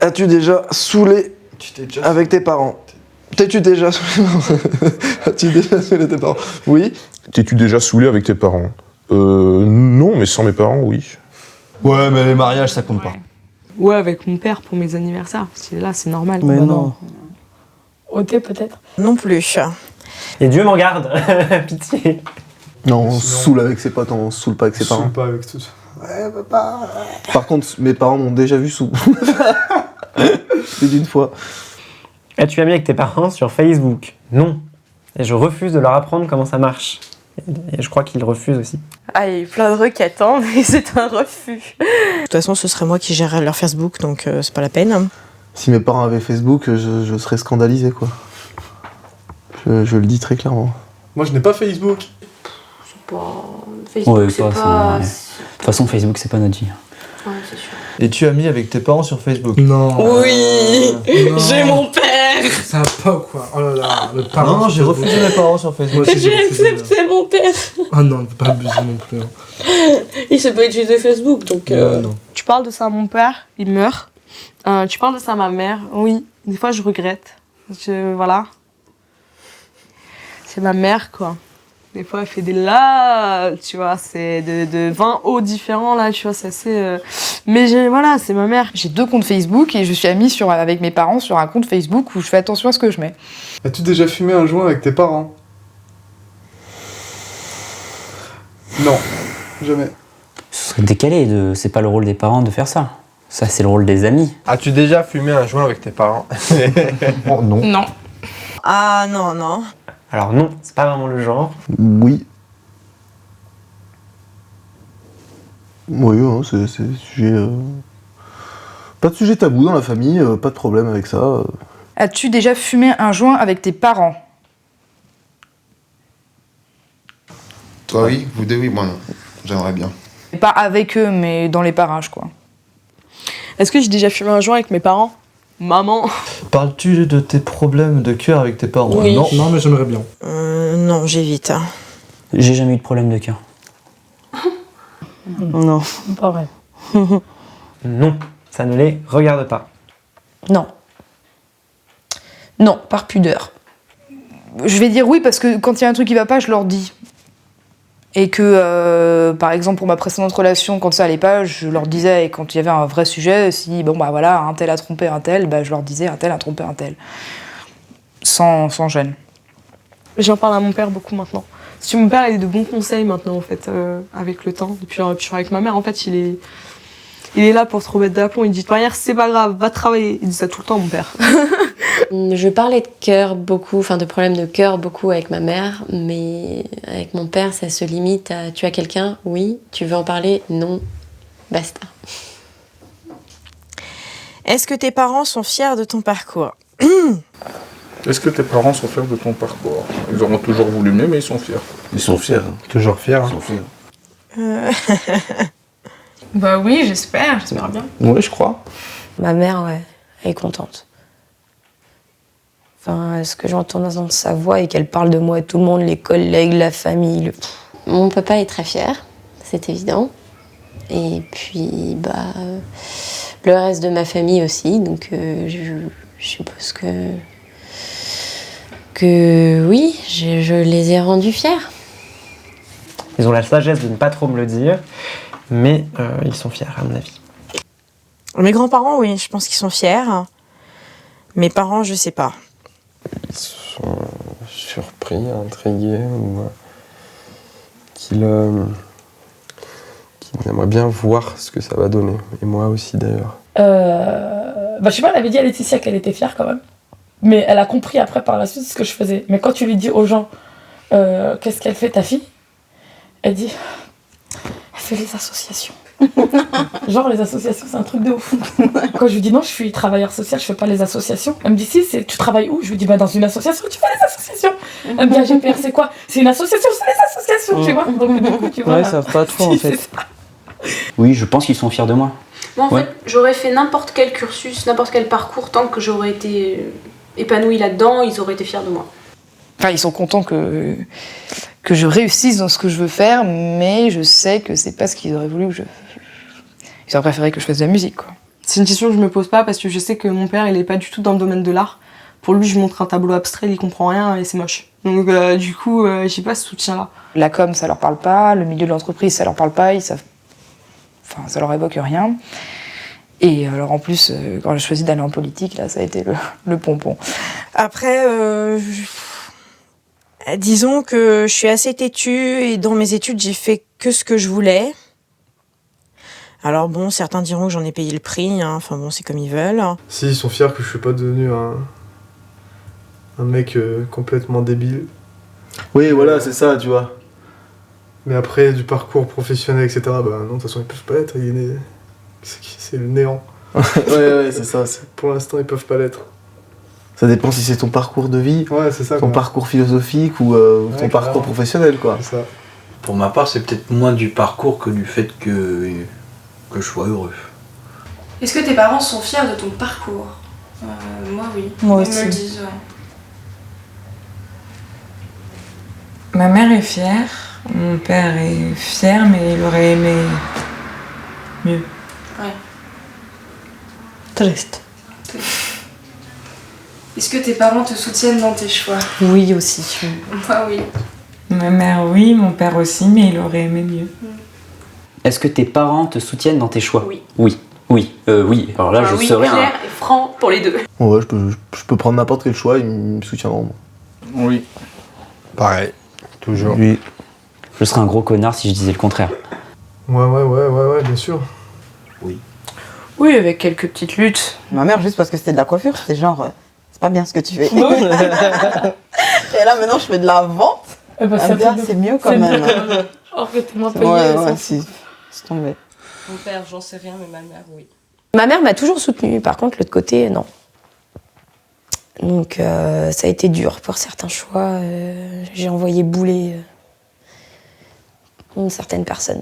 As-tu déjà saoulé avec tes parents? T'es-tu déjà saoulé? As-tu déjà saoulé tes parents? Oui. T'es-tu déjà saoulé avec tes parents? Non, mais sans mes parents, oui. Ouais, mais les mariages, ça compte pas. Ouais, avec mon père pour mes anniversaires. Parce que là, c'est normal. Mais non. Ok, peut-être. Non plus. Et Dieu m'en garde. Pitié. Non, on se saoule avec ses potes, on se saoule pas avec ses parents. pas avec tout. Ouais, papa. Par contre, mes parents m'ont déjà vu sous. C'est d'une fois. Es-tu ami avec tes parents sur Facebook? Non. Et je refuse de leur apprendre comment ça marche. Et je crois qu'ils refusent aussi. Ah, il y a plein de requêtes, hein, mais c'est un refus. De toute façon, ce serait moi qui gérerais leur Facebook, donc c'est pas la peine. Si mes parents avaient Facebook, je serais scandalisé, quoi. Je le dis très clairement. Moi, je n'ai pas Facebook. Facebook, c'est pas... De toute façon, Facebook, c'est pas notre vie. Ouais, c'est sûr. Es-tu ami avec tes parents sur Facebook? Non. Oui, non. j'ai mon père. Ça va pas quoi. Oh là là, le parent. Non, j'ai refusé mes parents sur Facebook. Moi aussi, J'ai refusé, accepté mon père. Ah non, on peut pas abuser non plus. Il sait pas utiliser Facebook, donc... Non. Tu parles de ça à mon père, il meurt. Tu parles de ça à ma mère, oui. Des fois, je regrette. Voilà. C'est ma mère, quoi. Des fois, elle fait des là, tu vois, c'est de 20 hauts différents, là, tu vois, c'est assez... Mais voilà, c'est ma mère. J'ai 2 comptes Facebook et je suis amie avec mes parents sur un compte Facebook où je fais attention à ce que je mets. As-tu déjà fumé un joint avec tes parents? Non, jamais. Ce serait décalé, c'est pas le rôle des parents de faire ça. Ça, c'est le rôle des amis. As-tu déjà fumé un joint avec tes parents? Oh non. Non. Ah non, non. Alors non, c'est pas vraiment le genre. Oui. Oui, hein, c'est sujet... Pas de sujet tabou dans la famille, pas de problème avec ça. As-tu déjà fumé un joint avec tes parents? Toi oui, vous deux oui, moi non. J'aimerais bien. Pas avec eux, mais dans les parages, quoi. Est-ce que j'ai déjà fumé un joint avec mes parents? Maman. Parles-tu de tes problèmes de cœur avec tes parents? Oui. Non. Non, mais j'aimerais bien. Non, j'évite. Hein. J'ai jamais eu de problème de cœur. Non. Pas vrai. Non, ça ne les regarde pas. Non. Non, par pudeur. Je vais dire oui parce que quand il y a un truc qui va pas, je leur dis. Et que, par exemple, pour ma précédente relation, quand ça allait pas, je leur disais, et quand il y avait un vrai sujet, si, bon, bah voilà, un tel a trompé un tel, bah je leur disais, un tel a trompé un tel. Sans gêne. J'en parle à mon père beaucoup maintenant. Parce que mon père, il a de bons conseils maintenant, en fait, avec le temps. Depuis avec ma mère, en fait, il est là pour te remettre d'aplomb. Il dit, de toute manière, c'est pas grave, va travailler. Il dit ça tout le temps, mon père. Je parlais de cœur beaucoup, enfin de problèmes de cœur beaucoup avec ma mère, mais avec mon père, ça se limite à tu as quelqu'un? Oui. Tu veux en parler? Non. Basta. Est-ce que tes parents sont fiers de ton parcours? Est-ce que tes parents sont fiers de ton parcours? Ils auront toujours voulu mieux, mais ils sont fiers. Ils sont fiers. Toujours fiers. Ils sont fiers. Bah oui, j'espère bien. Oui, je crois. Ma mère, ouais, elle est contente. Enfin, ce que j'entends dans sa voix et qu'elle parle de moi à tout le monde, les collègues, la famille. Mon papa est très fier, c'est évident. Et puis, bah, le reste de ma famille aussi. Donc, je suppose que oui, je les ai rendus fiers. Ils ont la sagesse de ne pas trop me le dire, mais ils sont fiers, à mon avis. Mes grands-parents, oui, je pense qu'ils sont fiers. Mes parents, je sais pas. Ils sont surpris, intrigués, ou qu'ils aimeraient bien voir ce que ça va donner. Et moi aussi, d'ailleurs. Bah, je sais pas, elle avait dit à Laetitia qu'elle était fière quand même. Mais elle a compris après par la suite ce que je faisais. Mais quand tu lui dis aux gens qu'est-ce qu'elle fait ta fille, elle dit elle fait les associations. Genre les associations c'est un truc de ouf. Quand je lui dis non, je suis travailleur social, je fais pas les associations. Elle me dit si, tu travailles où? Je lui dis bah dans une association, tu fais les associations. Elle me dit AGPR c'est quoi? C'est une association, c'est les associations, tu vois. Donc du coup tu vois. Ouais, ça va pas trop en fait. Oui, je pense qu'ils sont fiers de moi. Moi en Ouais. fait, j'aurais fait n'importe quel cursus, n'importe quel parcours, tant que j'aurais été épanouie là-dedans, ils auraient été fiers de moi. Enfin, ils sont contents que je réussisse dans ce que je veux faire, mais je sais que c'est pas ce qu'ils auraient voulu que je... Ils auraient préféré que je fasse de la musique, quoi. C'est une question que je me pose pas parce que je sais que mon père, il est pas du tout dans le domaine de l'art. Pour lui, je montre un tableau abstrait, il comprend rien et c'est moche. Donc du coup, j'ai pas ce soutien-là. La com, ça leur parle pas, le milieu de l'entreprise, ça leur parle pas, ils savent... Enfin, ça leur évoque rien. Et alors en plus, quand j'ai choisi d'aller en politique, là, ça a été le pompon. Après, disons que je suis assez têtue et dans mes études, j'ai fait que ce que je voulais. Alors bon, certains diront que j'en ai payé le prix, hein. Enfin bon, c'est comme ils veulent. Si, ils sont fiers que je suis pas devenu un mec complètement débile. Oui, voilà, c'est ça, tu vois. Mais après, du parcours professionnel, etc., bah non, de toute façon, ils peuvent pas l'être. C'est le néant. ouais, c'est ça. Pour l'instant, ils peuvent pas l'être. Ça dépend si c'est ton parcours de vie, c'est ça, ton parcours philosophique ou ton parcours professionnel, quoi. C'est ça. Pour ma part, c'est peut-être moins du parcours que du fait que je sois heureux. Est-ce que tes parents sont fiers de ton parcours? Moi, oui. Moi Ils aussi. me le disent, ouais. Ma mère est fière, mon père est fier, mais il aurait aimé mieux. Ouais. Triste. Est-ce que tes parents te soutiennent dans tes choix? Oui aussi. Moi, oui. Ma mère oui, mon père aussi, mais il aurait aimé mieux. Est-ce que tes parents te soutiennent dans tes choix? Oui. Oui. Oui. Alors là, je oui, serais clair et franc pour les deux. Ouais, je peux prendre n'importe quel choix, ils me soutiendront. Oui. Pareil, toujours. Oui. Je serais un gros connard si je disais le contraire. Ouais, bien sûr. Oui, avec quelques petites luttes. Ma mère, juste parce que c'était de la coiffure, c'était genre, c'est pas bien ce que tu fais. Et là, maintenant, je fais de la vente. Eh ben, Elle me dit, ah, c'est mieux quand même. En fait, t'es moins payé. Ouais, si. C'est tombé. Mon père, j'en sais rien, mais ma mère, oui. Ma mère m'a toujours soutenue, par contre, l'autre côté, non. Donc, ça a été dur pour certains choix. J'ai envoyé bouler une certaine personne.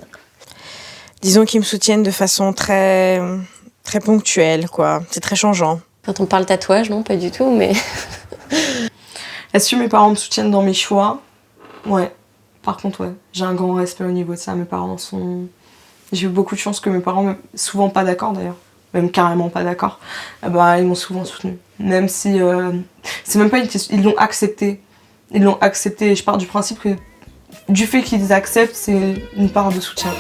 Disons qu'ils me soutiennent de façon très ponctuelle, quoi. C'est très changeant. Quand on parle tatouage, non, pas du tout, mais... Est-ce que mes parents me soutiennent dans mes choix? Ouais. Par contre, ouais. J'ai un grand respect au niveau de ça. Mes parents sont... J'ai eu beaucoup de chance que mes parents, souvent pas d'accord d'ailleurs, même carrément pas d'accord, ils m'ont souvent soutenue. Même si... c'est même pas une question... Ils l'ont accepté. Ils l'ont accepté et je pars du principe que du fait qu'ils acceptent, c'est une part de soutien.